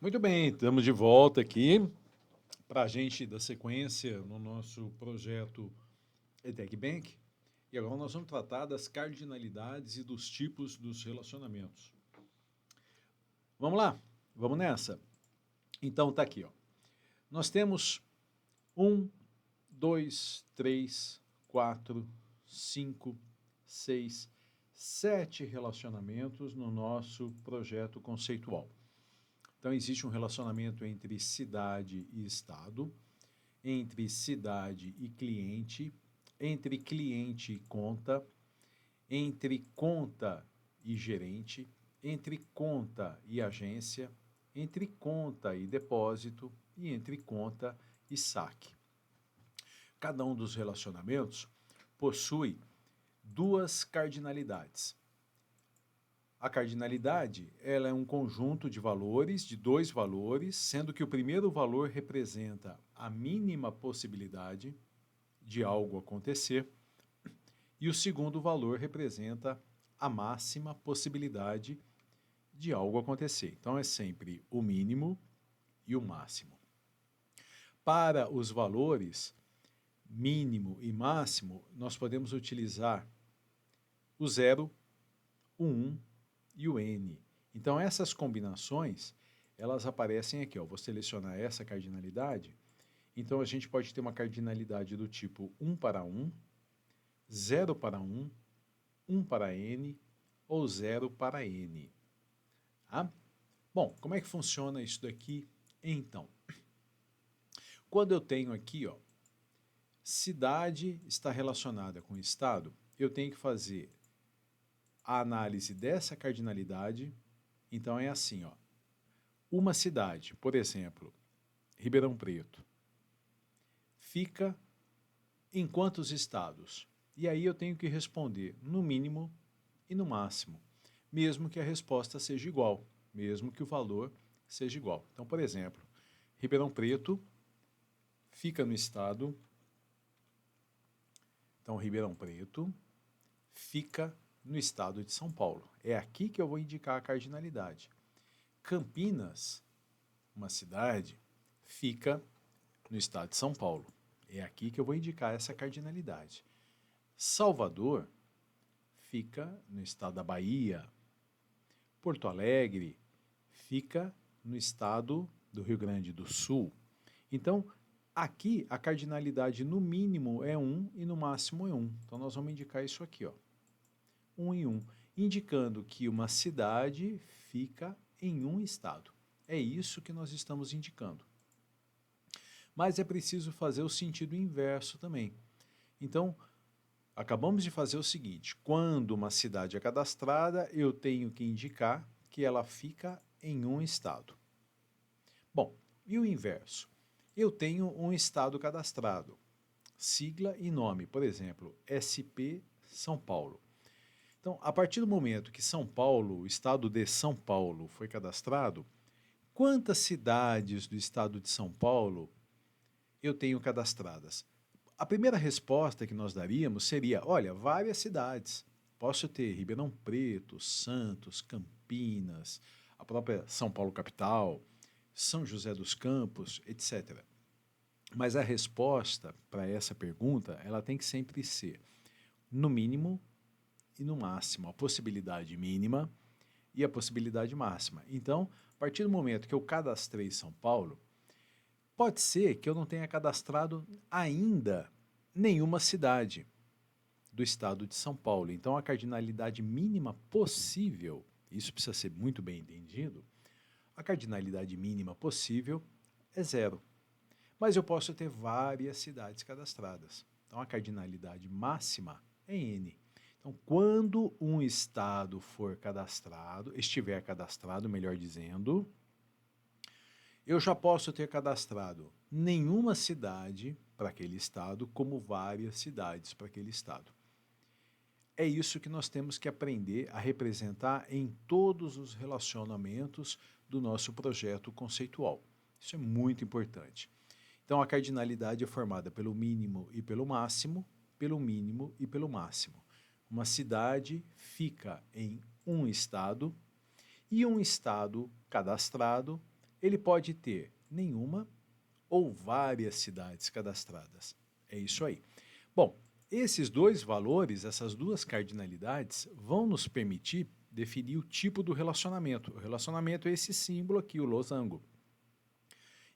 Muito bem, estamos de volta aqui para a gente dar sequência no nosso projeto EdTech Bank. E agora nós vamos tratar das cardinalidades e dos tipos dos relacionamentos. Vamos lá? Vamos nessa? Então tá aqui, ó. Nós temos 1, 2, 3, 4, 5, 6, 7 relacionamentos no nosso projeto conceitual. Então, existe um relacionamento entre cidade e estado, entre cidade e cliente, entre cliente e conta, entre conta e gerente, entre conta e agência, entre conta e depósito e entre conta e saque. Cada um dos relacionamentos possui duas cardinalidades. A cardinalidade, ela é um conjunto de valores, de dois valores, sendo que o primeiro valor representa a mínima possibilidade de algo acontecer e o segundo valor representa a máxima possibilidade de algo acontecer. Então é sempre o mínimo e o máximo. Para os valores mínimo e máximo, nós podemos utilizar o 0, o 1 e o N. Então essas combinações, elas aparecem aqui, ó. Vou selecionar essa cardinalidade. Então a gente pode ter uma cardinalidade do tipo 1 para 1, 0 para 1, 1 para N ou 0 para N. Tá? Bom, como é que funciona isso daqui então? Quando eu tenho aqui, ó, cidade está relacionada com estado, eu tenho que fazer a análise dessa cardinalidade. Então é assim, ó. Uma cidade, por exemplo, Ribeirão Preto, fica em quantos estados? E aí eu tenho que responder no mínimo e no máximo, mesmo que a resposta seja igual, mesmo que o valor seja igual. Então, por exemplo, Ribeirão Preto fica no estado. Então, Ribeirão Preto fica no estado de São Paulo. É aqui que eu vou indicar a cardinalidade. Campinas, uma cidade, fica no estado de São Paulo. É aqui que eu vou indicar essa cardinalidade. Salvador fica no estado da Bahia. Porto Alegre fica no estado do Rio Grande do Sul. Então, aqui a cardinalidade no mínimo é 1 e no máximo é 1. Então, nós vamos indicar isso aqui, ó. 1 e 1, indicando que uma cidade fica em um estado. É isso que nós estamos indicando. Mas é preciso fazer o sentido inverso também. Então, acabamos de fazer o seguinte: quando uma cidade é cadastrada, eu tenho que indicar que ela fica em um estado. Bom, e o inverso? Eu tenho um estado cadastrado, sigla e nome, por exemplo, SP São Paulo. Então, a partir do momento que São Paulo, o estado de São Paulo, foi cadastrado, quantas cidades do estado de São Paulo eu tenho cadastradas? A primeira resposta que nós daríamos seria, olha, várias cidades. Posso ter Ribeirão Preto, Santos, Campinas, a própria São Paulo capital, São José dos Campos, etc. Mas a resposta para essa pergunta, ela tem que sempre ser, no mínimo e no máximo, a possibilidade mínima e a possibilidade máxima. Então, a partir do momento que eu cadastrei São Paulo, pode ser que eu não tenha cadastrado ainda nenhuma cidade do estado de São Paulo. Então, a cardinalidade mínima possível, isso precisa ser muito bem entendido, a cardinalidade mínima possível é 0. Mas eu posso ter várias cidades cadastradas. Então, a cardinalidade máxima é N. Então, quando um estado for cadastrado, estiver cadastrado, melhor dizendo, eu já posso ter cadastrado nenhuma cidade para aquele estado, como várias cidades para aquele estado. É isso que nós temos que aprender a representar em todos os relacionamentos do nosso projeto conceitual. Isso é muito importante. Então, a cardinalidade é formada pelo mínimo e pelo máximo, pelo mínimo e pelo máximo. Uma cidade fica em um estado e um estado cadastrado, ele pode ter nenhuma ou várias cidades cadastradas. É isso aí. Bom, esses dois valores, essas duas cardinalidades, vão nos permitir definir o tipo do relacionamento. O relacionamento é esse símbolo aqui, o losango.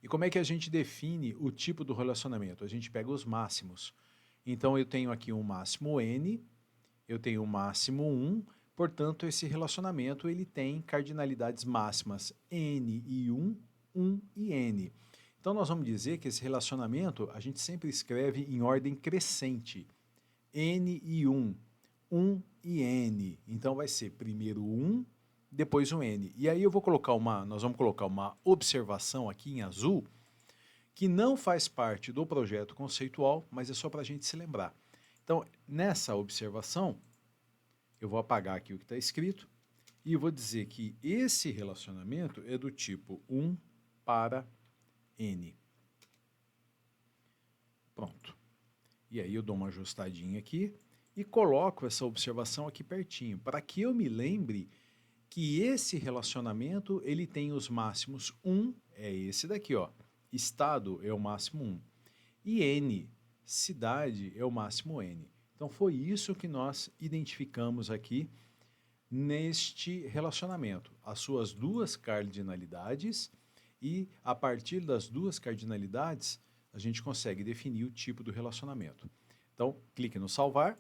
E como é que a gente define o tipo do relacionamento? A gente pega os máximos. Então, eu tenho aqui um máximo n, eu tenho um máximo 1, portanto, esse relacionamento ele tem cardinalidades máximas n e 1, 1 e n. Então, nós vamos dizer que esse relacionamento a gente sempre escreve em ordem crescente. N e 1, 1 e n. Então, vai ser primeiro 1, depois o n. E aí nós vamos colocar uma observação aqui em azul, que não faz parte do projeto conceitual, mas é só para a gente se lembrar. Então, nessa observação, eu vou apagar aqui o que está escrito e vou dizer que esse relacionamento é do tipo 1 para n. Pronto. E aí eu dou uma ajustadinha aqui e coloco essa observação aqui pertinho, para que eu me lembre que esse relacionamento ele tem os máximos 1, é esse daqui, ó. Estado é o máximo 1. E n, cidade, é o máximo n. Então foi isso que nós identificamos aqui neste relacionamento. As suas duas cardinalidades e a partir das duas cardinalidades a gente consegue definir o tipo do relacionamento. Então clique no salvar,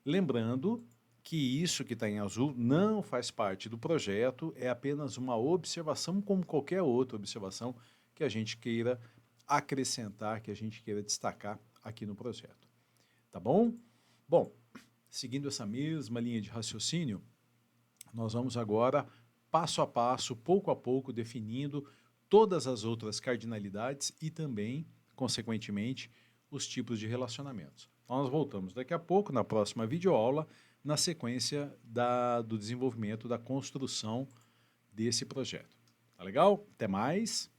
lembrando que isso que está em azul não faz parte do projeto, é apenas uma observação como qualquer outra observação que a gente queira acrescentar, que a gente queira destacar aqui no projeto. Tá bom? Bom, seguindo essa mesma linha de raciocínio, nós vamos agora, passo a passo, pouco a pouco, definindo todas as outras cardinalidades e também, consequentemente, os tipos de relacionamentos. Nós voltamos daqui a pouco, na próxima videoaula, na sequência do desenvolvimento, da construção desse projeto. Tá legal? Até mais!